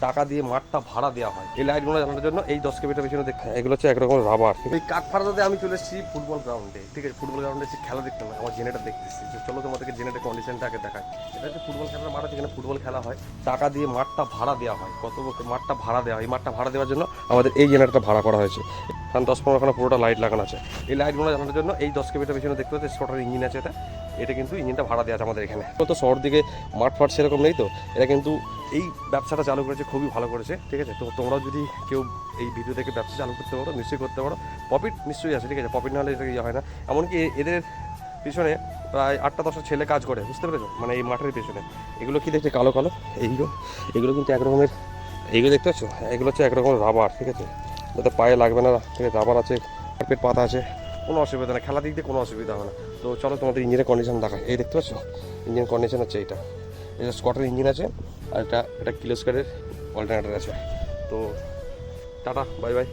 টাকা দিয়ে মাঠটা ভাড়া দেওয়া হয়। এই লাইটগুলো জানার জন্য এই 10 কেবিটার পিছনে এগুলো হচ্ছে একরকম রাবার। এই কাঠফাড়াতে আমি চলে এসেছি ফুটবল গ্রাউন্ডে, ঠিক আছে। ফুটবল গ্রাউন্ডে এসে খেলা দেখতে না, আমার জেনারেটর দেখতেছি। চলো তোমাদেরকে জেনারেটর কন্ডিশনটা আগে দেখাই। এটা হচ্ছে ফুটবল খেলার মাঠ, যেখানে ফুটবল খেলা হয়। টাকা দিয়ে মাঠটা ভাড়া দেওয়া হয়। মাঠটা ভাড়া দেওয়া হয়। এই মাঠটা ভাড়া দেওয়ার জন্য আমাদের এই জেনারেটরটা ভাড়া করা হয়েছে। 10-15খানা পুরোটা লাইট লাগানো আছে। এই লাইটগুলো জানার জন্য এই 10 কেবিটার পিছনে দেখতে পাচ্ছি স্কটার ইঞ্জিন আছে। এটা কিন্তু ইঞ্জিনটা ভাড়া দেওয়া আছে আমাদের এখানে। তো শহর দিকে মাঠ ফাট সেরকম নেই, তো এটা কিন্তু এই ব্যবসাটা চালু করেছে, খুবই ভালো করেছে, ঠিক আছে। তো তোমরাও যদি কেউ এই ভিডিও থেকে ব্যবসা চালু করতে পারো, নিশ্চয়ই করতে পারো। প্রফিট নিশ্চয়ই আছে, ঠিক আছে। প্রফিট না হলে এটা ইয়ে হয় না। এমনকি এদের পিছনে প্রায় 8টা-10টা ছেলে কাজ করে, বুঝতে পেরেছো? মানে এই মাঠের পিছনে এগুলো কি দেখছে কালো কালো, এগুলো কিন্তু এক রকমের, এইগুলো দেখতে পাচ্ছ, এগুলো হচ্ছে একরকমের রাবার, ঠিক আছে। যাতে পায়ে লাগবে না, ঠিক আছে। রাবার আছে, কার্পেট পাতা আছে, কোনো অসুবিধা নেই। খেলা দিক দিয়ে কোনো অসুবিধা হবে না। তো চলো তোমাদের ইঞ্জিনের কন্ডিশন দেখায়। এই দেখতে পাচ্ছ ইঞ্জিন কন্ডিশন হচ্ছে এটা স্কটের ইঞ্জিন আছে, আর এটা কিলোস্কারের অল্টারনেটর আছে। তো টাটা, বাই বাই।